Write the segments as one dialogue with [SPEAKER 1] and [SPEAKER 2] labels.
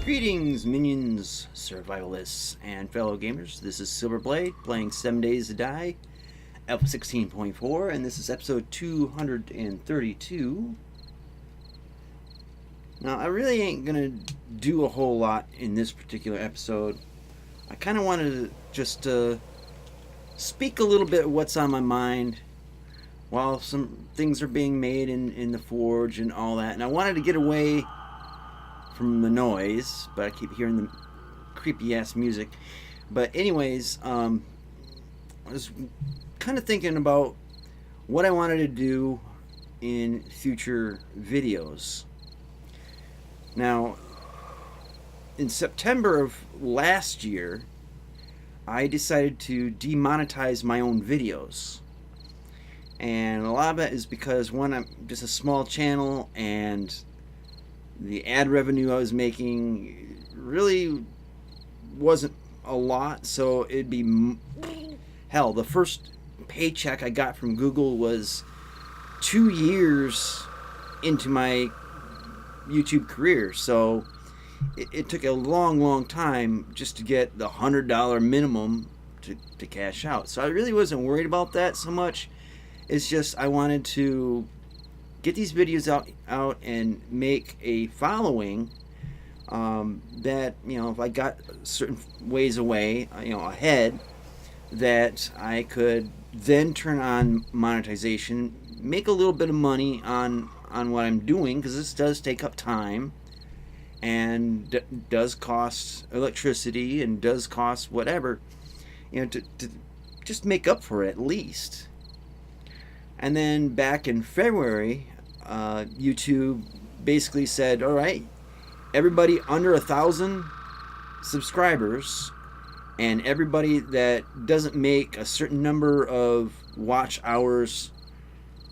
[SPEAKER 1] Greetings, minions, survivalists, and fellow gamers. This is Silverblade playing 7 Days to Die, Alpha 16.4, and this is episode 232. Now, I really ain't gonna do a whole lot in this particular episode. I kind of wanted to just speak a little bit of what's on my mind while some things are being made in the forge and all that, and I wanted to get away from the noise, but I keep hearing the creepy ass music. But anyways, I was kind of thinking about what I wanted to do in future videos. Now, in September of last year, I decided to demonetize my own videos. And a lot of that is because, one, I'm just a small channel, and the ad revenue I was making really wasn't a lot, so it'd be hell. The first paycheck I got from Google was 2 years into my YouTube career, so it took a long time just to get the $100 minimum to cash out. So I really wasn't worried about that so much. It's just I wanted to get these videos out and make a following that, if I got certain ways away, ahead, that I could then turn on monetization, make a little bit of money on what I'm doing, because this does take up time and does cost electricity and does cost whatever, to just make up for it at least. And then back in February, YouTube basically said, all right, everybody under 1,000 subscribers and everybody that doesn't make a certain number of watch hours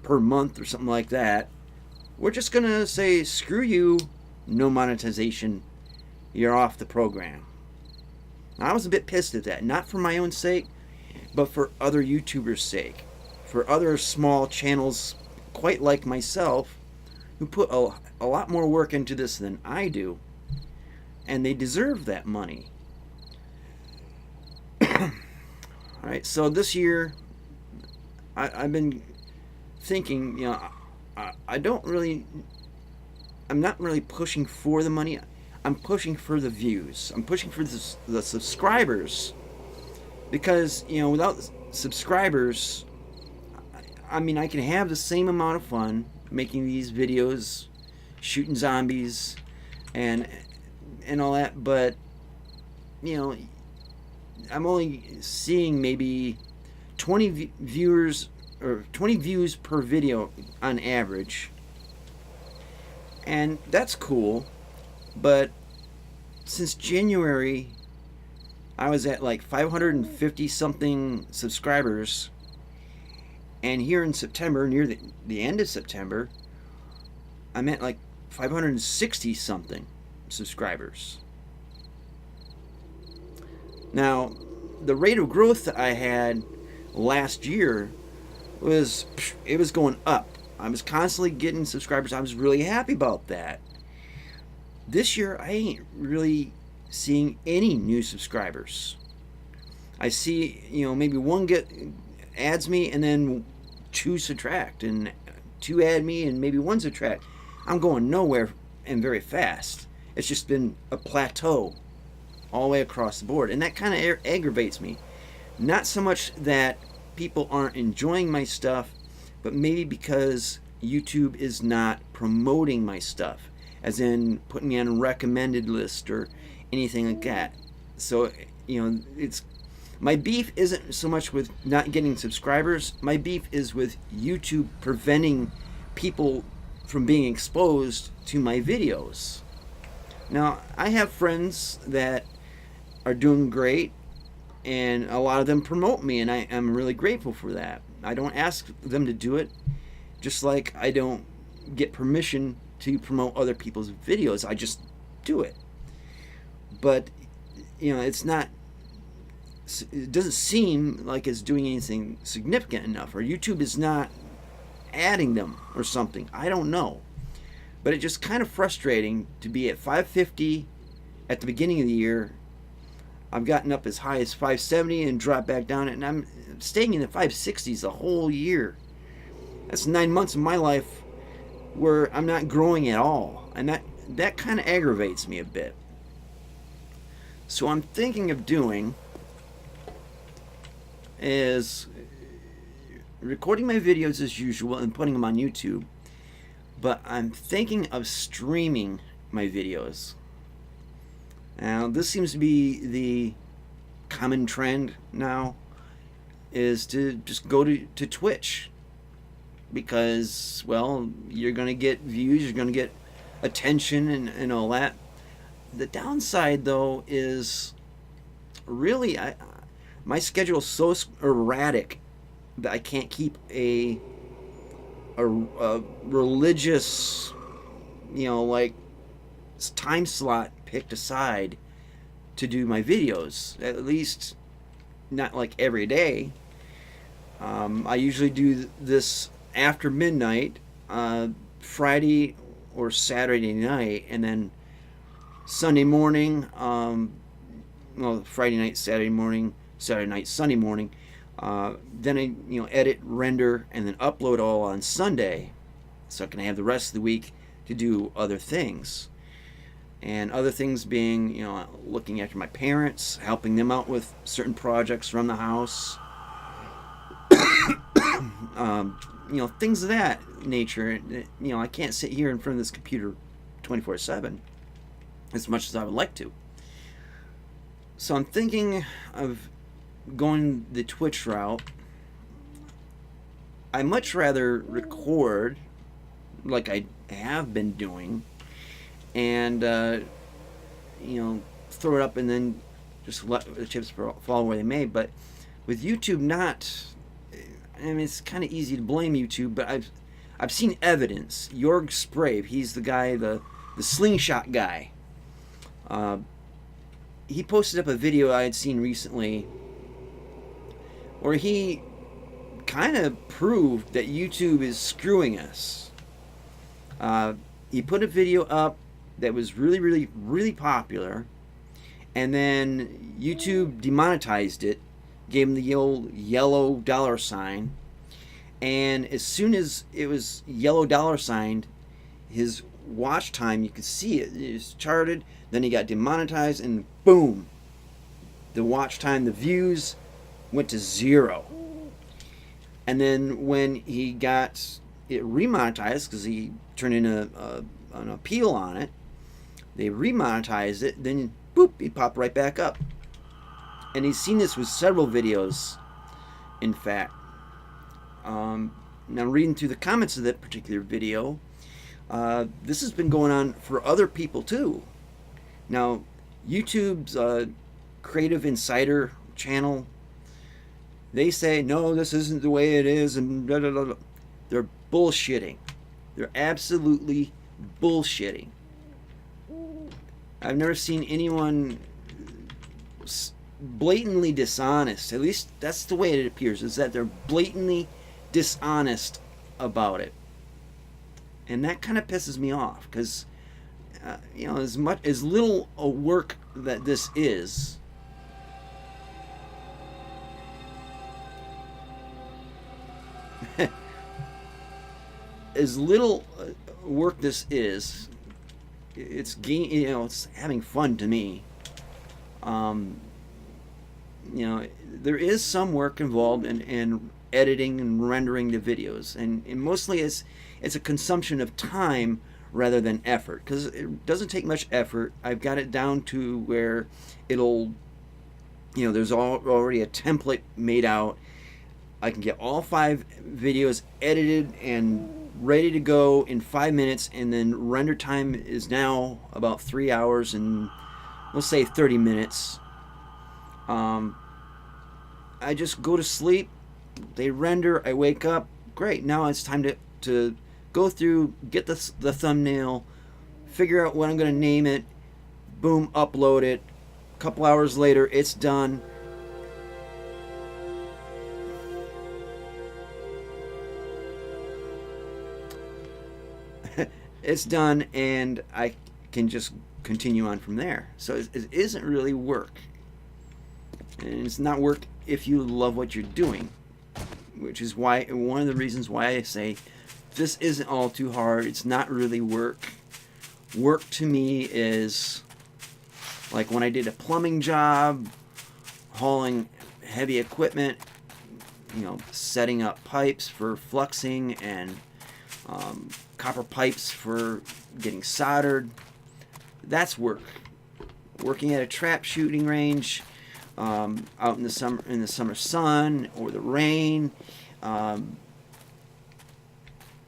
[SPEAKER 1] per month or something like that, we're just going to say, screw you, no monetization, you're off the program. Now, I was a bit pissed at that, not for my own sake, but for other YouTubers' sake. For other small channels quite like myself who put a lot more work into this than I do, and they deserve that money. Alright, so this year I've been thinking, I'm not really pushing for the money. I'm pushing for the views. I'm pushing for the subscribers, because without subscribers, I can have the same amount of fun making these videos, shooting zombies, and all that, but I'm only seeing maybe 20 viewers or 20 views per video on average, and that's cool. But since January, I was at like 550 something subscribers. And here in September, near the end of September, I'm at like 560 something subscribers. Now, the rate of growth that I had last year was going up. I was constantly getting subscribers. I was really happy about that. This year, I ain't really seeing any new subscribers. I see, maybe one adds me, and then 2 subtract, and 2 add me, and maybe 1 subtract. I'm going nowhere and very fast. It's just been a plateau all the way across the board, and that kind of aggravates me. Not so much that people aren't enjoying my stuff, but maybe because YouTube is not promoting my stuff, as in putting me on a recommended list or anything like that. So, it's my beef isn't so much with not getting subscribers. My beef is with YouTube preventing people from being exposed to my videos. Now, I have friends that are doing great, and a lot of them promote me, and I am really grateful for that. I don't ask them to do it, just like I don't get permission to promote other people's videos. I just do it. But, it doesn't seem like it's doing anything significant enough, or YouTube is not adding them or something. I don't know. But it's just kind of frustrating to be at 550 at the beginning of the year, I've gotten up as high as 570 and dropped back down, and I'm staying in the 560s the whole year. That's 9 months of my life where I'm not growing at all, and that kind of aggravates me a bit. So I'm thinking of doing is recording my videos as usual and putting them on YouTube, but I'm thinking of streaming my videos. Now, this seems to be the common trend now, is to just go to Twitch, because, well, you're going to get views, you're going to get attention and all that. The downside, though, is really my schedule is so erratic that I can't keep a religious, like, time slot picked aside to do my videos. At least not like every day. I usually do this after midnight, Friday or Saturday night, and then Sunday morning, Friday night, Saturday morning, Saturday night, Sunday morning. Then I edit, render, and then upload all on Sunday, so I can have the rest of the week to do other things. And other things being, looking after my parents, helping them out with certain projects around the house, things of that nature. I can't sit here in front of this computer 24/7 as much as I would like to. So I'm thinking of going the Twitch route. I much rather record, like I have been doing, and throw it up and then just let the chips fall where they may. But with YouTube, it's kind of easy to blame YouTube, but I've seen evidence. Jorg Sprave, he's the guy, the slingshot guy. He posted up a video I had seen recently where he kind of proved that YouTube is screwing us. He put a video up that was really, really, really popular, and then YouTube demonetized it, gave him the old yellow dollar sign, and as soon as it was yellow dollar signed, his watch time, you could see it was charted, then he got demonetized, and boom, the watch time, the views went to 0. And then when he got it remonetized, because he turned in an appeal on it, they remonetized it, then boop, he popped right back up. And he's seen this with several videos, in fact. Now, reading through the comments of that particular video, this has been going on for other people too. Now, YouTube's Creative Insider channel, they say, no, this isn't the way it is, and blah, blah, blah. They're bullshitting. They're absolutely bullshitting. I've never seen anyone blatantly dishonest. At least that's the way it appears, is that they're blatantly dishonest about it. And that kind of pisses me off, because as little a work that this is, as little work this is, it's it's having fun to me. There is some work involved in editing and rendering the videos, and mostly it's a consumption of time rather than effort, because it doesn't take much effort. I've got it down to where it'll, there's already a template made out. I can get all 5 videos edited and ready to go in 5 minutes, and then render time is now about 3 hours and we'll say 30 minutes. I just go to sleep, they render, I wake up, great, now it's time to go through, get the thumbnail, figure out what I'm going to name it, boom, upload it, a couple hours later it's done. It's done, and I can just continue on from there. So it isn't really work. And it's not work if you love what you're doing, which is why one of the reasons why I say this isn't all too hard. It's not really work. Work to me is like when I did a plumbing job, hauling heavy equipment, setting up pipes for fluxing and copper pipes for getting soldered. That's work. Working at a trap shooting range, out in the summer sun or the rain,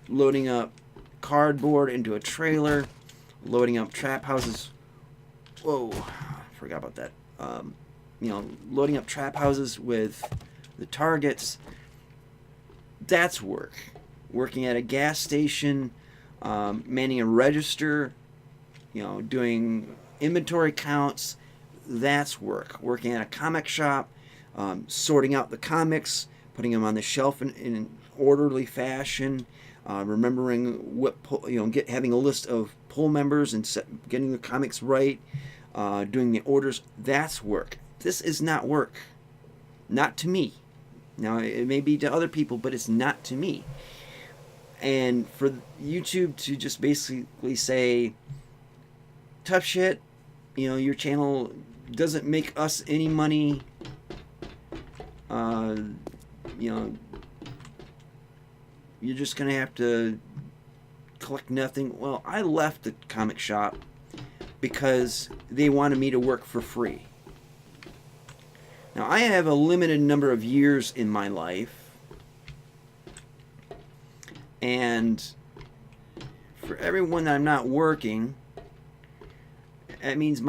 [SPEAKER 1] loading up cardboard into a trailer, loading up trap houses. Whoa, I forgot about that. Loading up trap houses with the targets. That's work. Working at a gas station, manning a register, doing inventory counts. That's work. Working at a comic shop, sorting out the comics, putting them on the shelf in an orderly fashion, remembering what having a list of pull members and getting the comics right, doing the orders. That's work. This is not work. Not to me. Now, it may be to other people, but it's not to me. And for YouTube to just basically say, tough shit, your channel doesn't make us any money, you're just going to have to collect nothing. Well, I left the comic shop because they wanted me to work for free. Now, I have a limited number of years in my life, and for everyone that I'm not working, that means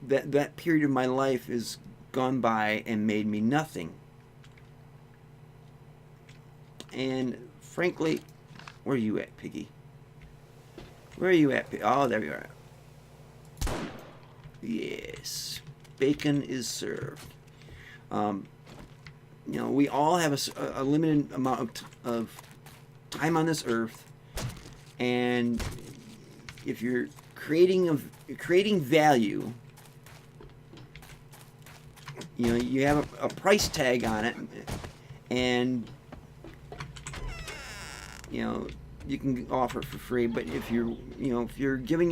[SPEAKER 1] that period of my life is gone by and made me nothing. And frankly, where are you at, Piggy? Where are you at, Piggy? Oh, there you are. Yes, bacon is served. We all have a limited amount of time on this earth, and if you're creating value, you have a price tag on it, and you can offer it for free. But if you're doing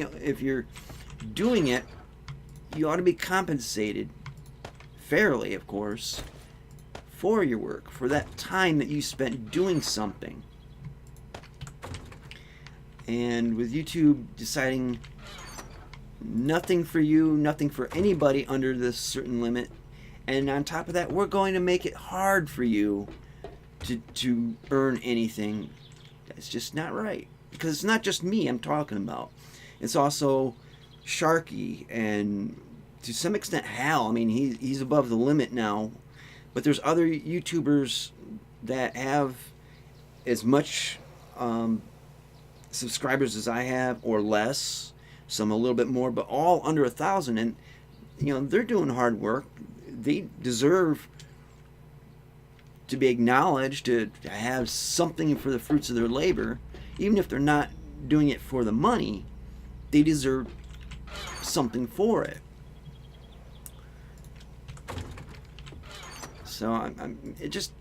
[SPEAKER 1] it, you ought to be compensated fairly, of course, for your work, for that time that you spent doing something. And with YouTube deciding nothing for you, nothing for anybody under this certain limit, and on top of that, we're going to make it hard for you to earn anything. That's just not right. Because it's not just me I'm talking about. It's also Sharky and to some extent Hal. I mean, he's above the limit now. But there's other YouTubers that have as much subscribers as I have or less. Some a little bit more, but all under 1,000. And they're doing hard work. They deserve to be acknowledged, to have something for the fruits of their labor. Even if they're not doing it for the money, they deserve something for it. So it just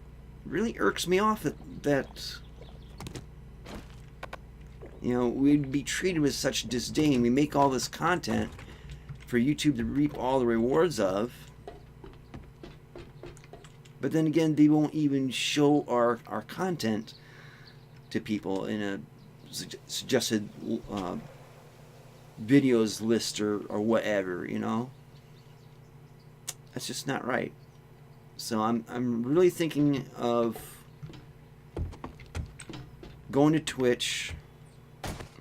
[SPEAKER 1] really irks me off that we'd be treated with such disdain. We make all this content for YouTube to reap all the rewards of, but then again, they won't even show our content to people in a suggested videos list or whatever. That's just not right. So I'm really thinking of going to Twitch.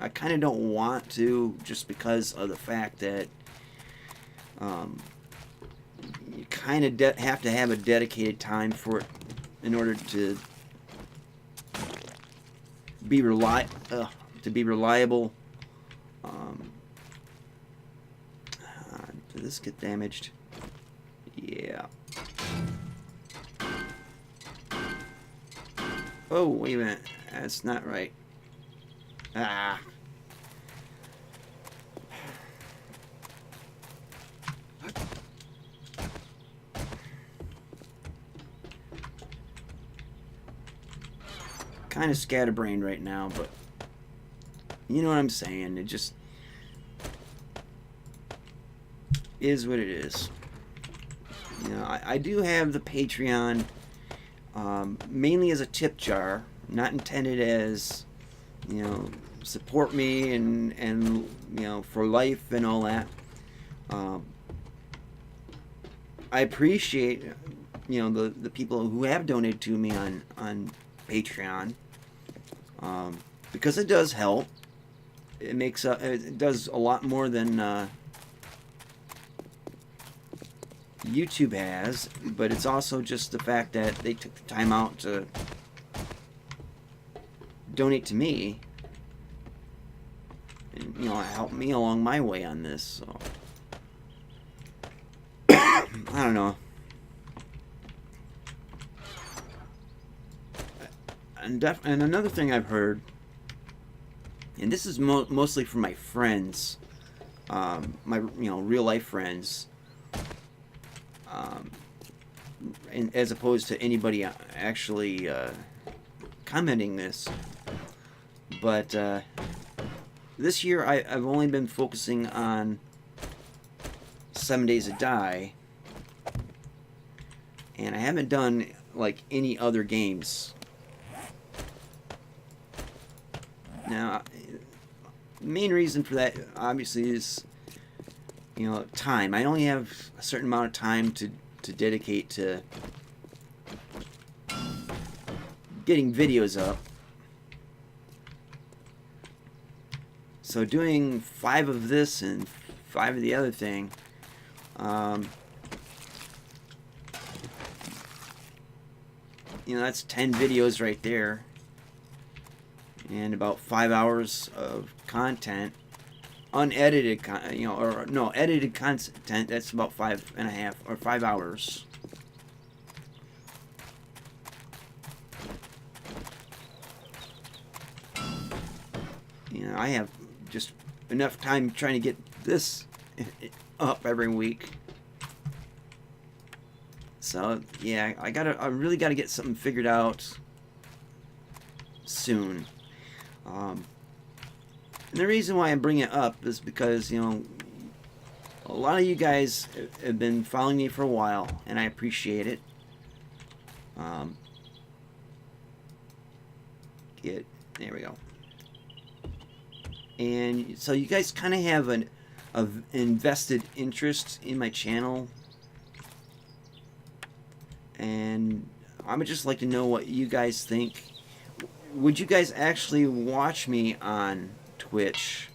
[SPEAKER 1] I kind of don't want to, just because of the fact that you kind of have to have a dedicated time for it in order to be reliable. Did this get damaged? Yeah. Oh, wait a minute. That's not right. Ah. kind of scatterbrained right now, but you know what I'm saying. It just is what it is. You know, I do have the Patreon, mainly as a tip jar, not intended as, you know, support me and you know, for life and all that. I appreciate, you know, the people who have donated to me on Patreon, because it does help. It makes it does a lot more than YouTube has, but it's also just the fact that they took the time out to donate to me and, you know, help me along my way on this. So I don't know. And another thing I've heard, and this is mostly from my friends, my, you know, real life friends, and as opposed to anybody actually commenting this, but this year I've only been focusing on 7 Days to Die, and I haven't done like any other games. Now, the main reason for that obviously is, you know, time. I only have a certain amount of time to dedicate to getting videos up. So doing 5 of this and 5 of the other thing, you know, that's 10 videos right there, and about 5 hours of content, unedited, you know, or no, edited content. That's about 5.5 or 5 hours. You know, I have just enough time trying to get this up every week. So yeah, I really gotta get something figured out soon. And the reason why I bring it up is because, you know, a lot of you guys have been following me for a while, and I appreciate it. There we go. And so you guys kind of have an invested interest in my channel, and I would just like to know what you guys think. Would you guys actually watch me on Twitch?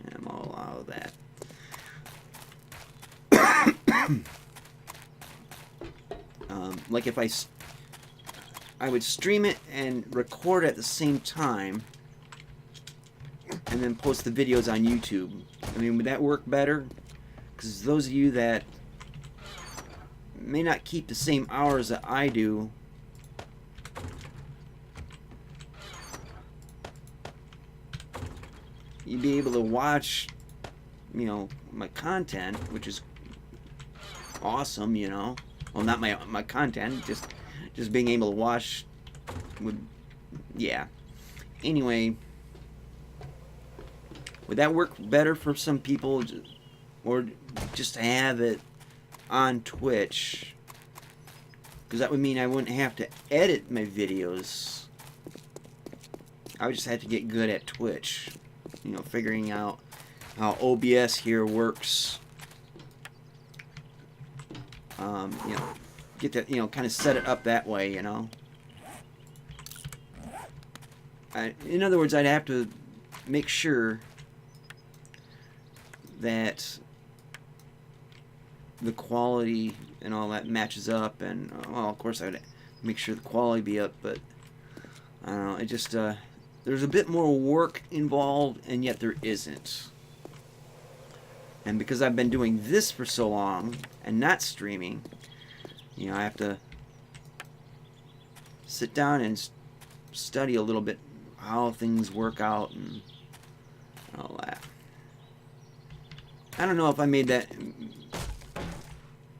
[SPEAKER 1] And I'll allow that. Like if I would stream it and record at the same time, and then post the videos on YouTube. I mean, would that work better? Because those of you that may not keep the same hours that I do, you'd be able to watch, you know, my content, which is awesome, you know. Well, not my content, just being able to watch would, yeah. Anyway, would that work better for some people, or just to have it on Twitch? Because that would mean I wouldn't have to edit my videos. I would just have to get good at Twitch. You know, figuring out how OBS here works. You know, get that, you know, kind of set it up that way, you know. In other words, I'd have to make sure that the quality and all that matches up, and well, of course I would make sure the quality be up, but I don't know, it just there's a bit more work involved, and yet there isn't. And because I've been doing this for so long and not streaming, you know, I have to sit down and study a little bit how things work out and all that. I don't know if I made that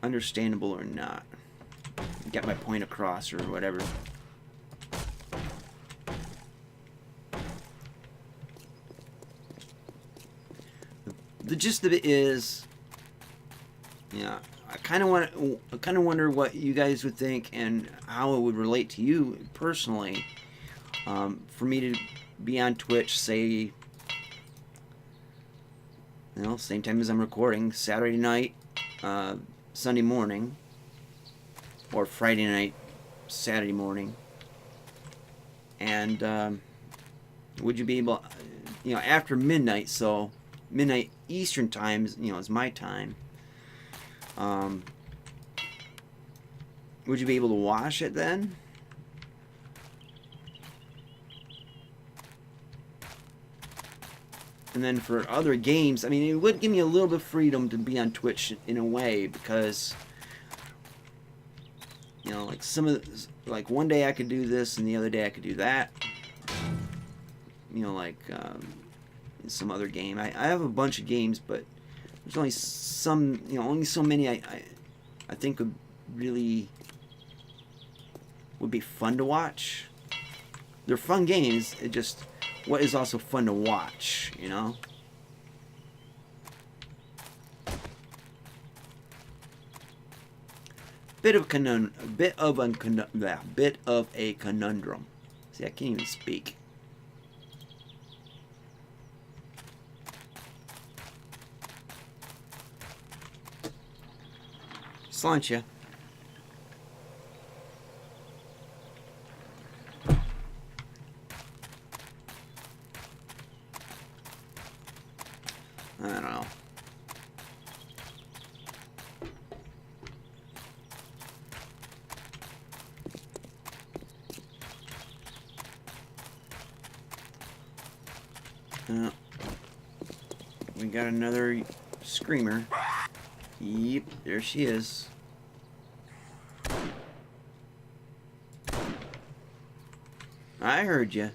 [SPEAKER 1] understandable or not. Get my point across or whatever. the gist of it is, I kind of wonder what you guys would think and how it would relate to you personally. For me to be on Twitch, say, same time as I'm recording, Saturday night, Sunday morning, or Friday night, Saturday morning, and would you be able, after midnight, so midnight Eastern time is my time. Would you be able to watch it then? And then for other games, I mean, it would give me a little bit of freedom to be on Twitch in a way, because, like like one day I could do this and the other day I could do that. Like in some other game. I have a bunch of games, but there's only some, only so many I think would be fun to watch. They're fun games. It just, what is also fun to watch, Bit of a conundrum. See, I can't even speak. Sláinte. I don't know. We got another screamer. Yep, there she is. I heard you.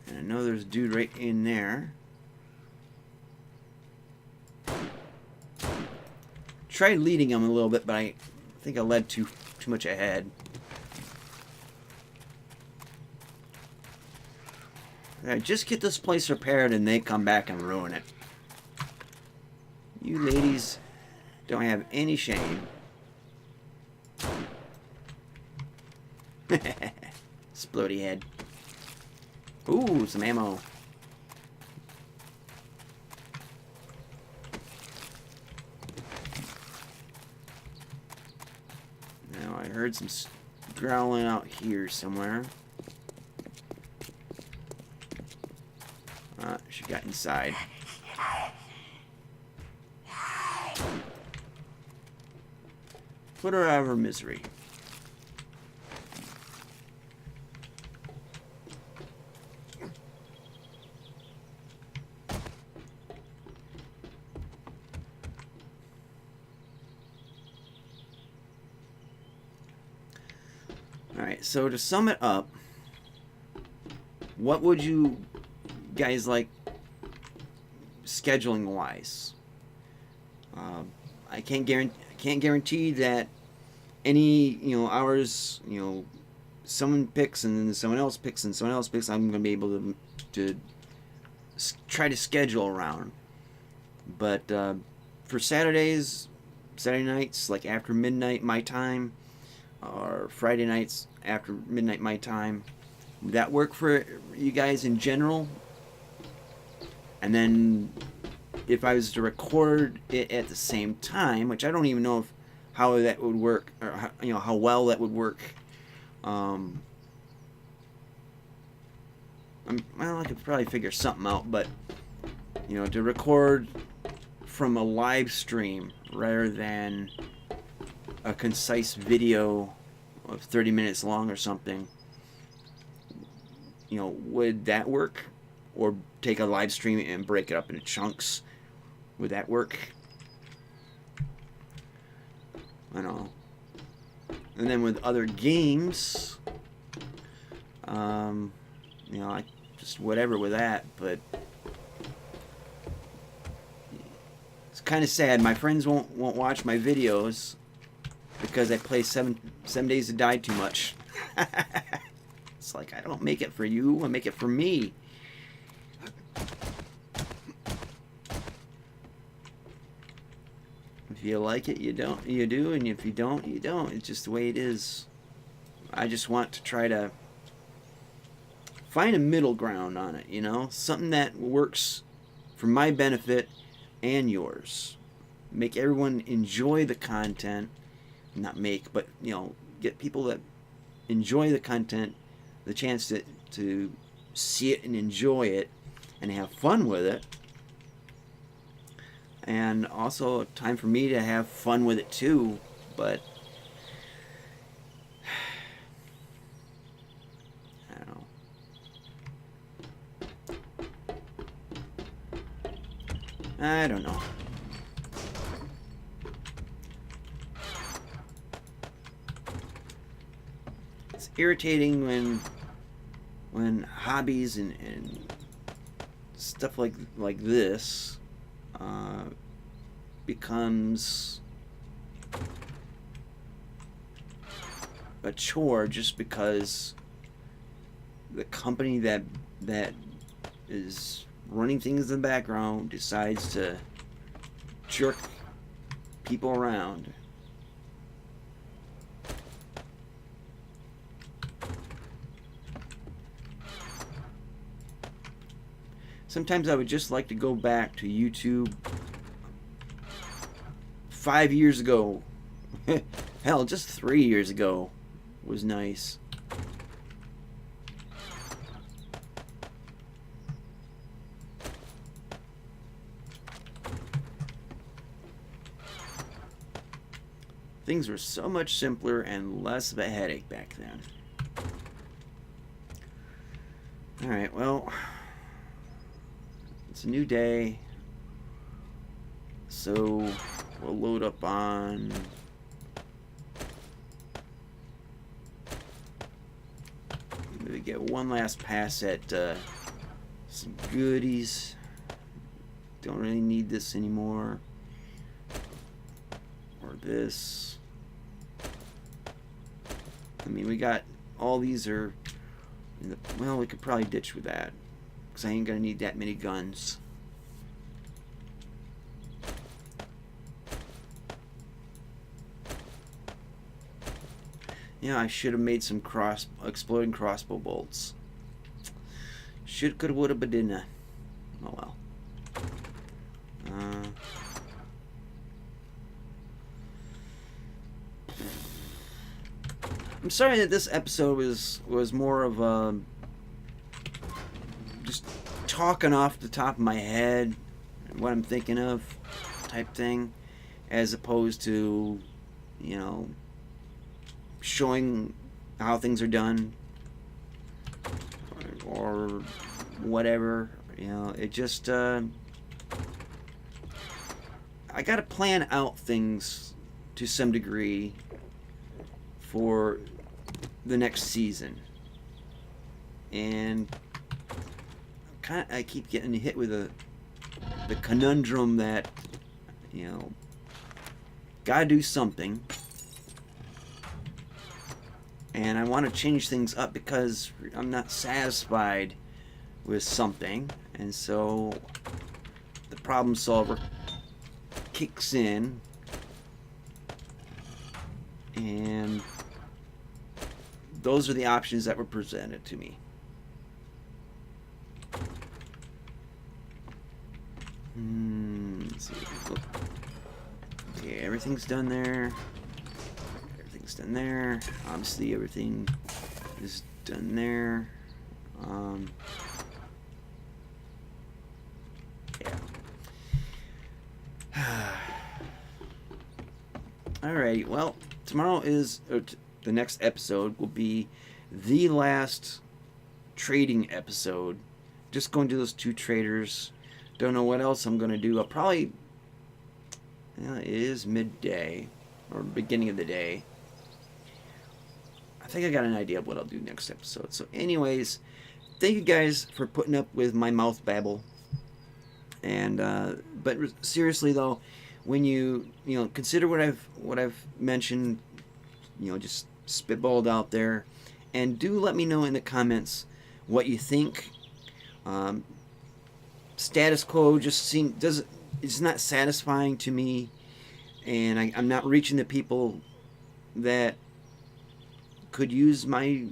[SPEAKER 1] And I know there's a dude right in there. Tried leading him a little bit, but I think I led too much ahead. I just get this place repaired and they come back and ruin it. You ladies don't have any shame. Splody head. Ooh, some ammo. Now I heard some growling out here somewhere. She got inside. Put her out of her misery. Alright, so to sum it up, what would you guys like scheduling wise? I can't guarantee that any hours someone picks and then someone else picks and someone else picks, I'm going to be able to try to schedule around. But for Saturday nights, like after midnight my time, or Friday nights after midnight my time, would that work for you guys in general? And then if I was to record it at the same time, which I don't even know how that would work, or how well that would work. Well, I could probably figure something out, but to record from a live stream rather than a concise video of 30 minutes long or something, would that work? Or take a live stream and break it up into chunks. Would that work? I don't know. And then with other games, I just whatever with that. But it's kind of sad. My friends won't watch my videos because I play seven Days to Die too much. It's like, I don't make it for you, I make it for me. If you like it, you do, and if you don't, you don't. It's just the way it is. I just want to try to find a middle ground on it, you know? Something that works for my benefit and yours. Make everyone enjoy the content. Not make, but, you know, get people that enjoy the content the chance to see it and enjoy it and have fun with it. And also time for me to have fun with it too, but I don't know. I don't know. It's irritating when hobbies and stuff like this becomes a chore just because the company that is running things in the background decides to jerk people around. Sometimes I would just like to go back to YouTube 5 years ago. Hell, just 3 years ago was nice. Things were so much simpler and less of a headache back then. Alright, well, it's a new day. So we'll load up on maybe get one last pass at some goodies. Don't really need this anymore. Or this. I mean, we got all these are in the, well, we could probably ditch with that because I ain't gonna need that many guns. Yeah, I should have made some exploding crossbow bolts. Should, could, would have, but didn't. Oh well. I'm sorry that this episode was more of a just talking off the top of my head what I'm thinking of type thing, as opposed to, you know, showing how things are done or whatever. You know, it just I gotta plan out things to some degree for the next season, and I keep getting hit with the conundrum that, you know, gotta do something. And I want to change things up because I'm not satisfied with something. And so the problem solver kicks in. And those are the options that were presented to me. Let's see. Okay, everything's done there. Done there. Obviously everything is done there. Yeah. Alright, well, tomorrow is, the next episode will be the last trading episode. Just going to those two traders. Don't know what else I'm going to do. I'll probably, it is midday, or beginning of the day. I think I got an idea of what I'll do next episode. So anyways, thank you guys for putting up with my mouth babble. And but seriously though, when you consider what I've mentioned, just spitballed out there, And do let me know in the comments what you think. Status quo just it's not satisfying to me, and I'm not reaching the people that could use my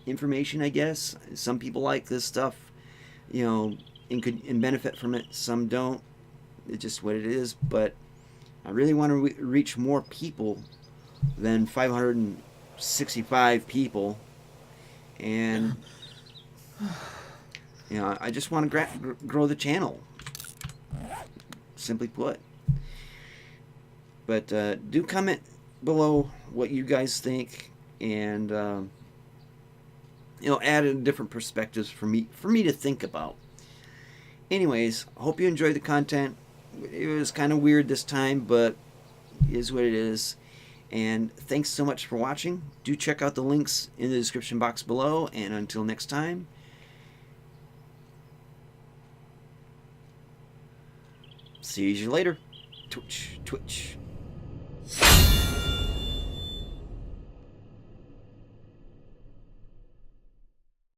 [SPEAKER 1] information, I guess. Some people like this stuff, and benefit from it. Some don't. It's just what it is. But I really want to reach more people than 565 people, and I just want to grow the channel, simply put. But do comment below what you guys think, and add different perspectives for me to think about. Anyways, I hope you enjoyed the content. It was kind of weird this time, but it is what it is. And thanks so much for watching. Do check out the links in the description box below. And until next time, see you later. Twitch, Twitch.